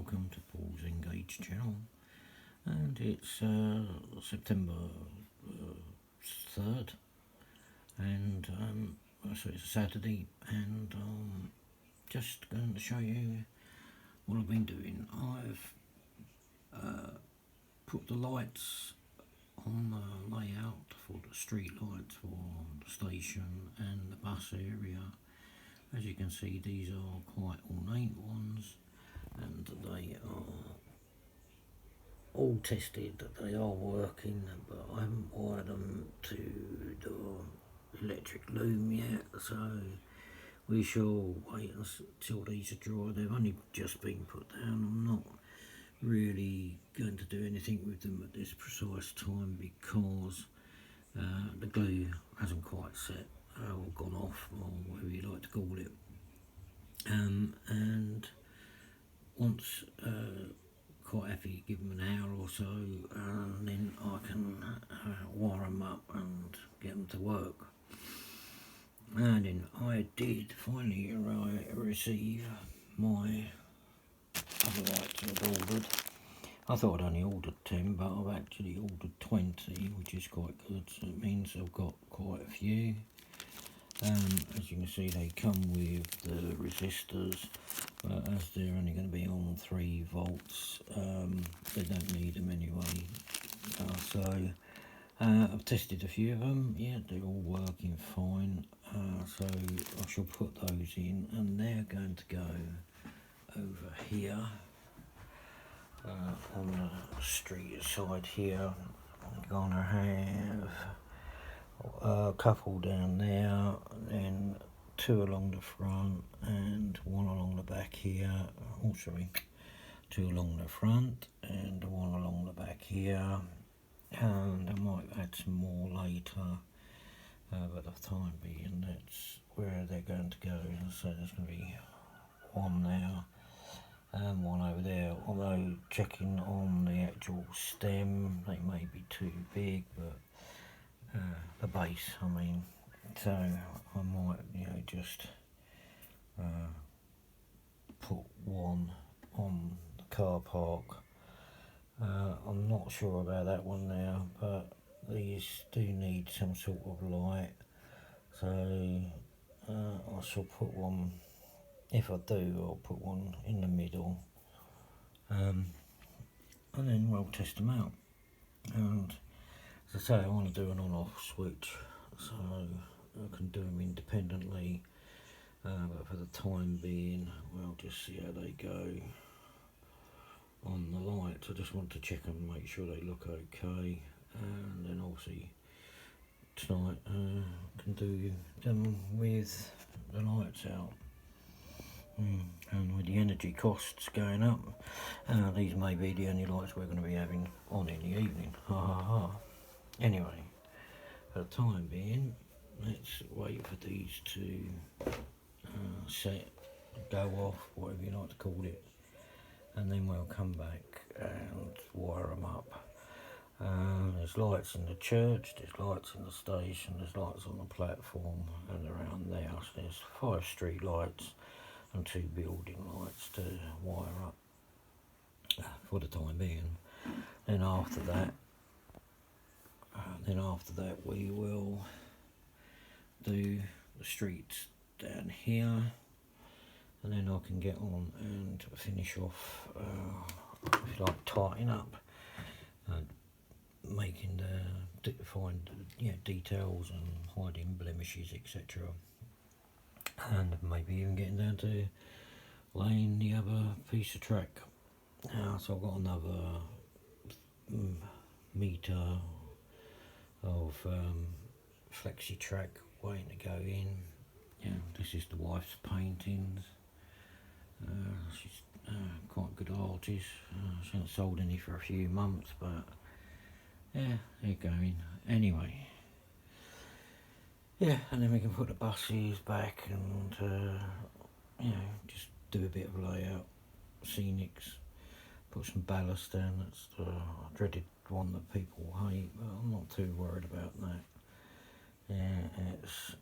welcome to Paul's Engage channel, and it's September 3rd, and so it's a Saturday, and I'm just going to show you what I've been doing. I've put the lights on the layout for the street lights for the station and the bus area. As you can see, these are quite ornate ones, and they are all tested that they are working, but I haven't wired them to the electric loom yet, so we shall wait until these are dry. They've only just been put down. I'm not really going to do anything with them at this precise time because the glue hasn't quite set or gone off, or whatever you like to call it, and once quite happy, give them an hour or so, and then I can wire them up and get them to work. And then I did finally receive my other lights I'd ordered. I thought I'd only ordered 10, but I've actually ordered 20, which is quite good, so it means I've got quite a few. As you can see, they come with the resistors, but as they're only going to be on 3 volts, they don't need them anyway. So I've tested a few of them. Yeah, they're all working fine. So I shall put those in, and they're going to go over here on the street side here. I'm gonna have a couple down there, and then 2 along the front and 1 along the back here. Oh, sorry, 2 along the front and 1 along the back here, and I might add some more later, but for the time being that's where they're going to go. So there's going to be 1 there and 1 over there, although checking on the actual stem, they may be too big, but the base, I mean, so I might, just put 1 on the car park. I'm not sure about that one now, but these do need some sort of light, so I shall put 1, if I do, I'll put 1 in the middle, and then we'll test them out. And as I say, I want to do an on-off switch, so I can do them independently, but for the time being, we'll just see how they go on the lights. I just want to check and make sure they look okay, and then obviously tonight I can do them with the lights out. And with the energy costs going up, these may be the only lights we're going to be having on in the evening. Ha ha ha. Anyway, for the time being, let's wait for these to set, go off, whatever you like to call it, and then we'll come back and wire them up. There's lights in the church, there's lights in the station, there's lights on the platform and around there. So there's 5 street lights and 2 building lights to wire up for the time being. Then after that we will do the streets down here, and then I can get on and finish off, if you like, tighten up, making the details and hiding blemishes, etc. And maybe even getting down to laying the other piece of track. So I've got another metre of flexi track waiting to go in. This is the wife's paintings. She's quite a good artist. She hasn't sold any for a few months, but yeah, they're going. Anyway, yeah, and then we can put the buses back and just do a bit of layout, scenics, put some ballast down. That's the dreaded one that people hate, but I'm not too worried about that. Yeah, it's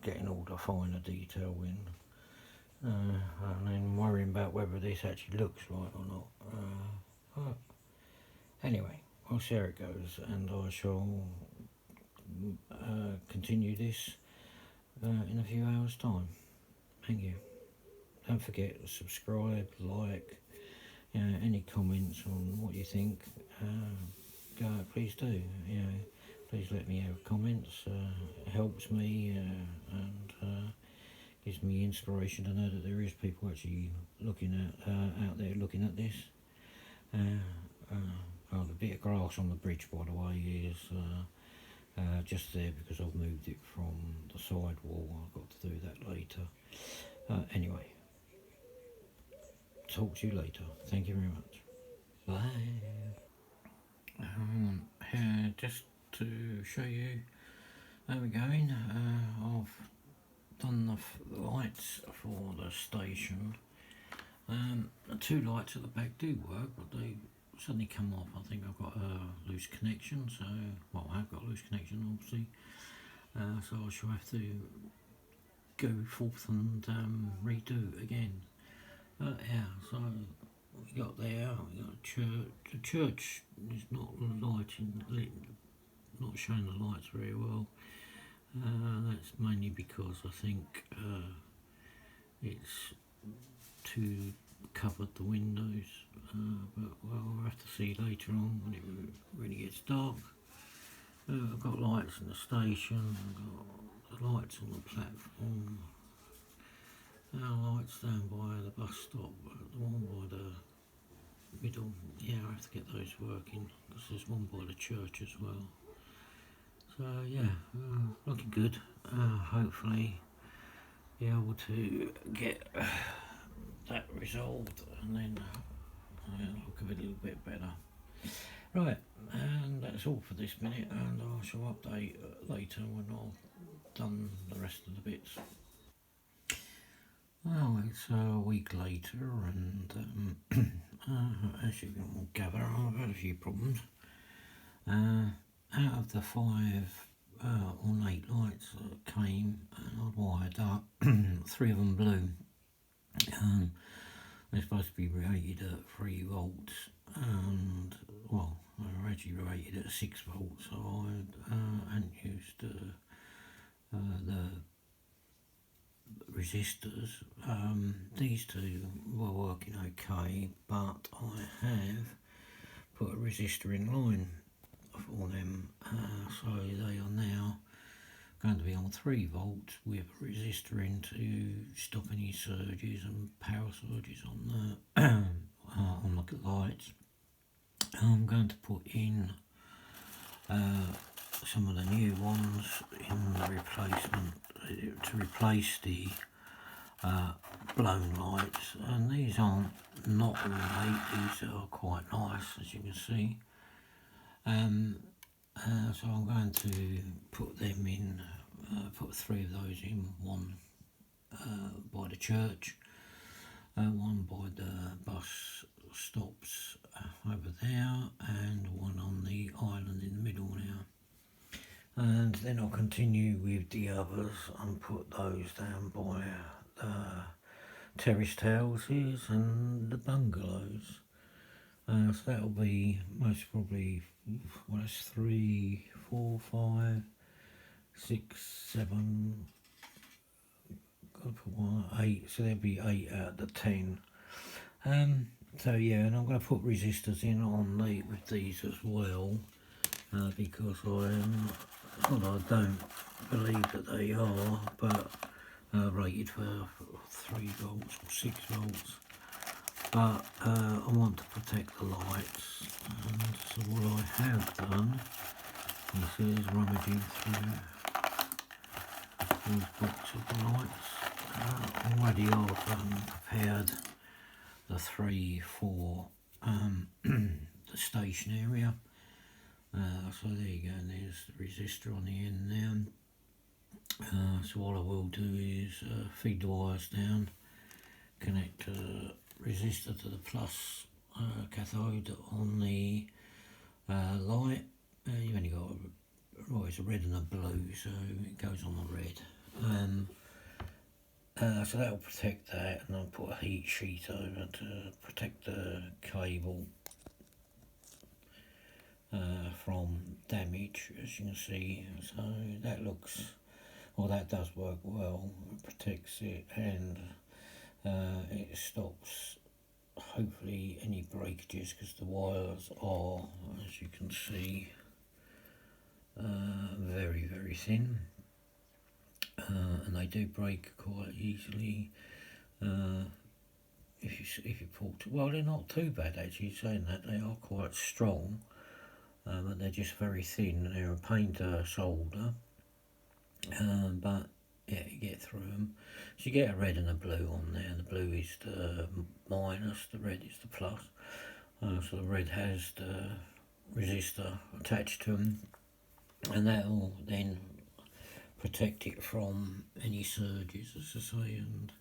getting all the finer detail in, and then worrying about whether this actually looks right or not. But anyway, we'll see how it goes, and I shall continue this in a few hours' time. Thank you. Don't forget to subscribe, like, any comments on what you think. Please do. Please let me have comments. It helps me and gives me inspiration to know that there is people actually looking at out there looking at this. The bit of grass on the bridge, by the way, is just there because I've moved it from the side wall. I've got to do that later. Anyway, talk to you later. Thank you very much. Bye. Just to show you how we're going, I've done the lights for the station. The two lights at the back do work, but they suddenly come off. I think I've got a loose connection, so, well, I've got a loose connection obviously, so I shall have to go forth and redo it again. Yeah, so we got there, we got a church. The church is not lit, not showing the lights very well. That's mainly because I think it's too covered the windows, but well, we'll have to see later on when it really gets dark. I've got lights in the station, I've got the lights on the platform, lights down by the bus stop, the one by the middle. Yeah, I have to get those working because there's one by the church as well. So yeah, looking good. Hopefully be able to get that resolved and then look a little bit better. Right, and that's all for this minute, and I shall update later when I've done the rest of the bits. Well, it's a week later, and as you can all gather, I've had a few problems. Out of the 5 ornate lights that came and I'd wired up, 3 of them blew. They're supposed to be rated at 3 volts, and well, they're actually rated at 6 volts, so I hadn't used the resistors. These two were working okay, but I have put a resistor in line for them, so they are now going to be on 3 volts with a resistor in to stop any surges and power surges on the lights. I'm going to put in some of the new ones in the replacement to replace the blown lights, and these aren't not ornate, these are quite nice as you can see. So I'm going to put them in, put 3 of those in, one by the church, one by the bus stops over there, and one on the island in the middle now. And then I'll continue with the others and put those down by the terraced houses and the bungalows. So that'll be most probably, well, that's 3, 4, 5, 6, 7, gotta put 1, 8, so there'll be 8 out of the 10. So yeah, and I'm going to put resistors in on with these as well, because I don't believe that they are, but rated for 3 volts or 6 volts. But I want to protect the lights, and so what I have done is rummaging through these box of lights. Already I've prepared the 3 for the station area. So there you go, and there's the resistor on the end now. So what I will do is feed the wires down, connect resistor to the plus cathode on the light. You've only got it's a red and a blue, so it goes on the red. So that'll protect that, and I'll put a heat sheet over to protect the cable from damage, as you can see. So that looks, well, that does work well. It protects it, and it stops hopefully any breakages, because the wires are, as you can see, very very thin, and they do break quite easily. If you pull too, well, they're not too bad actually. Saying that, they are quite strong, but they're just very thin. They're a pain to solder, but yeah, you get through them. So you get a red and a blue on there. The blue is the minus, the red is the plus. So the red has the resistor attached to them, and that will then protect it from any surges, as I say, and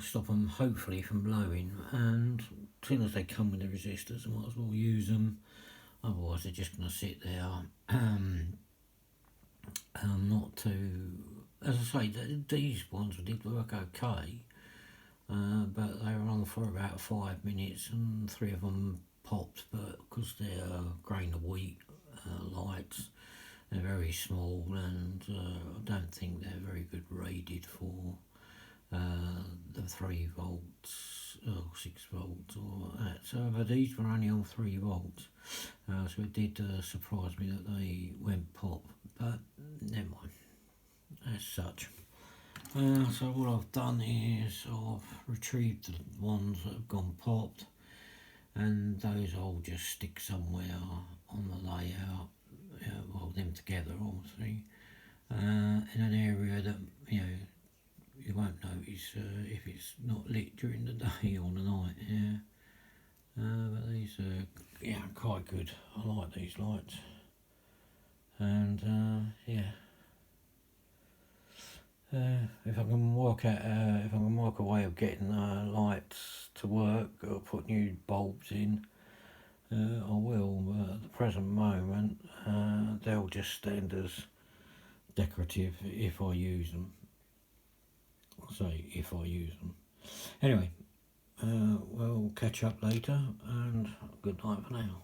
stop them hopefully from blowing. And as soon as they come with the resistors, I might as well use them. Otherwise, they're just going to sit there. Not too, as I say, these ones did work okay, but they were on for about 5 minutes, and 3 of them popped. But because they're grain of wheat lights, they're very small, and I don't think they're very good rated for the 3 volts or 6 volts or that. So, but these were only on 3 volts, so it did surprise me that they went pop, but never mind, as such. So what I've done is I've retrieved the ones that have gone popped, and those I'll just stick somewhere on the layout, well, them together obviously, in an area that, you know, you won't notice if it's not lit during the day or the night. Yeah, but these are, yeah, quite good. I like these lights, and yeah. If I can work out, if I can work a way of getting lights to work or put new bulbs in, I will. But at the present moment, they'll just stand as decorative if I use them. I'll say if I use them. Anyway, we'll catch up later, and good night for now.